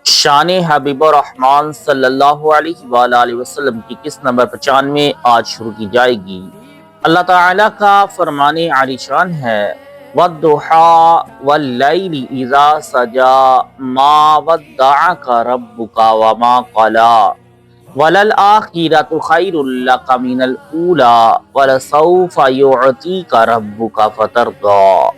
شان حبیب الرحمن صلی اللہ علیہ وآلہ وسلم کی قسط نمبر 95 آج شروع کی جائے گی۔ اللہ تعالیٰ کا فرمان عالی شان ہے، وَالضُّحَىٰ وَاللَّيْلِ إِذَا سَجَىٰ مَا وَدَّعَكَ رَبُّكَ وَمَا قَلَىٰ وَلَلْآخِرَةُ خَيْرٌ لَكَ مِنَ الْأُولَىٰ وَلَسَوْفَ يُعْطِيكَ رَبُّكَ فَتَرْضَىٰ۔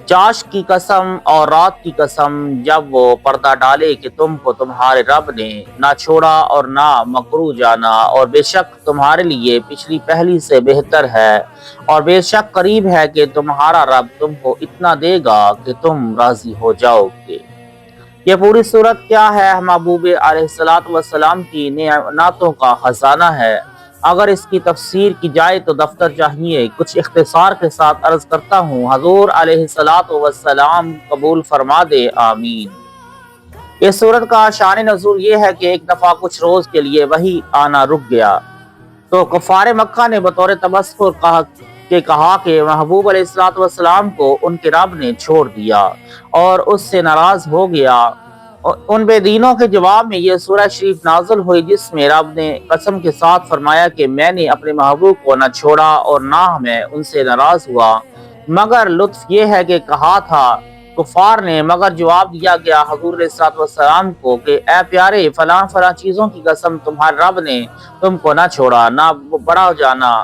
چاشت کی قسم اور رات کی قسم جب وہ پردہ ڈالے کہ تم کو تمہارے رب نے نہ چھوڑا اور نہ مکرو جانا، اور بے شک تمہارے لیے پچھلی پہلی سے بہتر ہے، اور بے شک قریب ہے کہ تمہارا رب تم کو اتنا دے گا کہ تم راضی ہو جاؤ گے۔ یہ پوری صورت کیا ہے؟ محبوب علیہ السلام کی نعمتوں کا خزانہ ہے۔ اگر اس کی تفسیر کی جائے تو دفتر چاہیے، کچھ اختصار کے ساتھ عرض کرتا ہوں، حضور علیہ السلام قبول فرما دے، آمین۔ اس صورت کا شان نزول یہ ہے کہ ایک دفعہ کچھ روز کے لیے وحی آنا رک گیا تو کفار مکہ نے بطور تبصر کہا کہ محبوب علیہ السلام کو ان کے رب نے چھوڑ دیا اور اس سے ناراض ہو گیا۔ ان بے دینوں کے جواب میں یہ سورہ شریف نازل ہوئی جس میں رب نے قسم کے ساتھ فرمایا کہ میں نے اپنے محبوب کو نہ چھوڑا اور نہ میں ان سے ناراض ہوا، مگر لطف یہ ہے کہ کہا تھا کفار نے، مگر جواب دیا گیا حضور علیہ السلام کو کہ اے پیارے، فلاں فلاں چیزوں کی قسم تمہارے رب نے تم کو نہ چھوڑا نہ بڑا جانا۔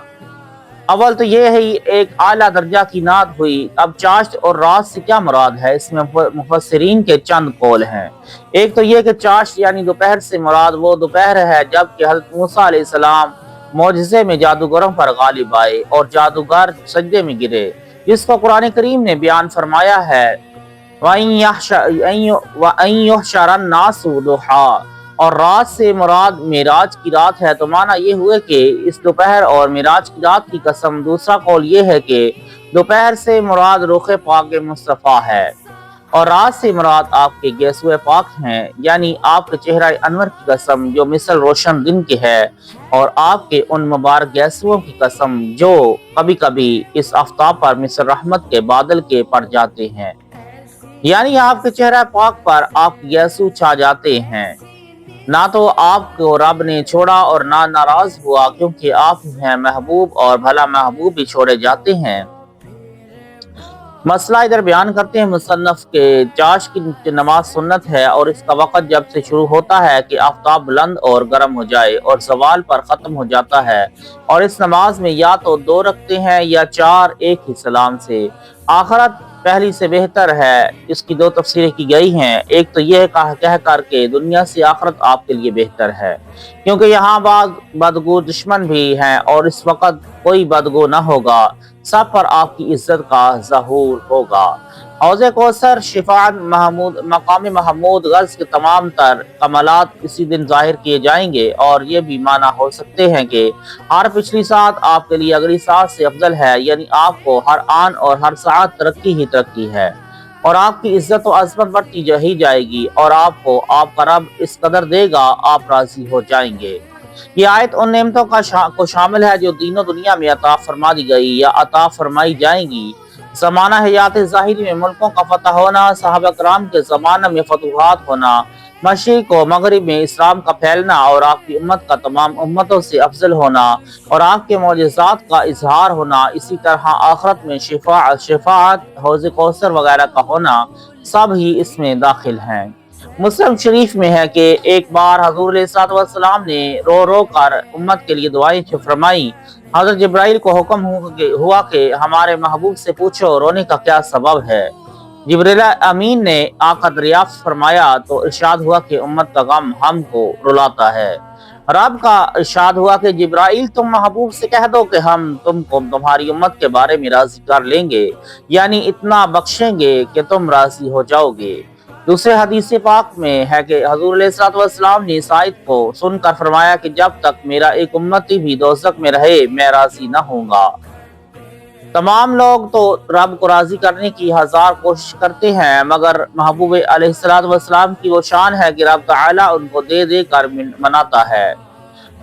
اول تو یہ ہے ایک اعلیٰ درجہ کی نعت ہوئی۔ اب چاشت اور رات سے کیا مراد ہے؟ اس میں مفسرین کے چند قول ہیں۔ ایک تو یہ کہ چاشت یعنی دوپہر سے مراد وہ دوپہر ہے جب کہ حضرت موسیٰ علیہ السلام معجزے میں جادوگروں پر غالب آئے اور جادوگر سجدے میں گرے، جس کو قرآن کریم نے بیان فرمایا ہے وَأَن يُحْشَرَ النَّاسُ ضُحًى، اور رات سے مراد معراج کی رات ہے، تو معنی یہ ہوئے کہ اس دوپہر اور معراج کی رات کی قسم۔ دوسرا قول یہ ہے کہ دوپہر سے مراد رخ پاک مصطفیٰ ہے اور رات سے مراد آپ کے گیسوئے پاک ہیں، یعنی آپ کے چہرہ انور کی قسم جو مثل روشن دن کے ہے، اور آپ کے ان مبارک گیسوؤں کی قسم جو کبھی کبھی اس آفتاب پر مثل رحمت کے بادل کے پڑ جاتے ہیں، یعنی آپ کے چہرہ پاک پر آپ کے گیسو چھا جاتے ہیں۔ نہ تو آپ کو رب نے چھوڑا اور نہ ناراض ہوا، کیونکہ آپ ہیں محبوب اور بھلا محبوب بھی چھوڑے جاتے ہیں۔ مسئلہ ادھر بیان کرتے ہیں مصنف کے چاشت کی نماز سنت ہے، اور اس کا وقت جب سے شروع ہوتا ہے کہ آفتاب بلند اور گرم ہو جائے اور زوال پر ختم ہو جاتا ہے، اور اس نماز میں یا تو 2 رکعتیں ہیں یا 4 ایک ہی سلام سے۔ آخرت پہلی سے بہتر ہے، اس کی 2 تفسیریں کی گئی ہیں۔ ایک تو یہ کہہ کر کے دنیا سے آخرت آپ کے لیے بہتر ہے، کیونکہ یہاں بعض بدگو دشمن بھی ہیں اور اس وقت کوئی بدگو نہ ہوگا، سب پر آپ کی عزت کا ظہور ہوگا۔ حوض کوثر، شفاعت، مقام محمود، غرض کے تمام تر کمالات اسی دن ظاہر کیے جائیں گے، اور یہ بھی معنی ہو سکتے ہیں کہ ہر پچھلی ساعت آپ کے لیے اگلی ساعت سے افضل ہے، یعنی آپ کو ہر آن اور ہر ساعت ترقی ہی ترقی ہے، اور آپ کی عزت و عظمت بڑھتی ہی جائے گی، اور آپ کو آپ کا رب اس قدر دے گا آپ راضی ہو جائیں گے۔ یہ آیت ان نعمتوں کو شامل ہے جو دین و دنیا میں عطا فرما دی گئی یا عطا فرمائی جائیں گی۔ زمانہ حیات ظاہری میں ملکوں کا فتح ہونا، صحابہ کرام کے زمانہ میں فتوحات ہونا، مشرق و مغرب میں اسلام کا پھیلنا، اور آپ کی امت کا تمام امتوں سے افضل ہونا اور آپ کے معجزات کا اظہار ہونا، اسی طرح آخرت میں شفاعت، حوض کوثر وغیرہ کا ہونا، سب ہی اس میں داخل ہیں۔ مسلم شریف میں ہے کہ ایک بار حضور علیہ السلام نے رو رو کر امت کے لیے دعائیں فرمائی۔ حضرت جبرائیل کو حکم ہوا کہ ہمارے محبوب سے پوچھو رونے کا کیا سبب ہے۔ جبرائیل امین نے آ کر دریافت فرمایا تو ارشاد ہوا کہ امت کا غم ہم کو رلاتا ہے۔ رب کا ارشاد ہوا کہ جبرائیل تم محبوب سے کہہ دو کہ ہم تم کو تمہاری امت کے بارے میں راضی کر لیں گے، یعنی اتنا بخشیں گے کہ تم راضی ہو جاؤ گے۔ دوسرے حدیث پاک میں ہے کہ حضور علیہ السلام نے اس آیت کو سن کر فرمایا کہ جب تک میرا ایک امتی بھی دوزخ میں رہے میں راضی نہ ہوں گا۔ تمام لوگ تو رب کو راضی کرنے کی ہزار کوشش کرتے ہیں، مگر محبوب علیہ السلام کی وہ شان ہے کہ رب تعالیٰ ان کو دے دے کر مناتا ہے۔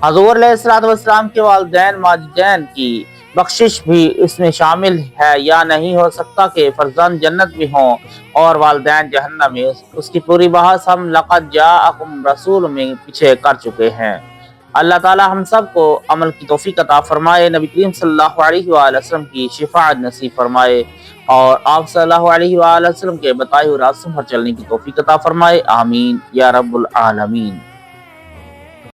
حضور علیہ السلام کے والدین ماجدین کی بخشش بھی اس میں شامل ہے یا نہیں ہو سکتا کہ فرزند جنت میں ہوں اور والدین جہنم میں؟ اس کی پوری بحث ہم لقد جاءکم رسول میں پیچھے کر چکے ہیں۔ اللہ تعالی ہم سب کو عمل کی توفیق عطا فرمائے، نبی کریم صلی اللہ علیہ وآلہ وسلم کی شفاعت نصیب فرمائے اور آپ صلی اللہ علیہ وآلہ وسلم کے بتائے ہوئے راستوں پر چلنے کی توفیق عطا فرمائے، آمین یا رب العالمین۔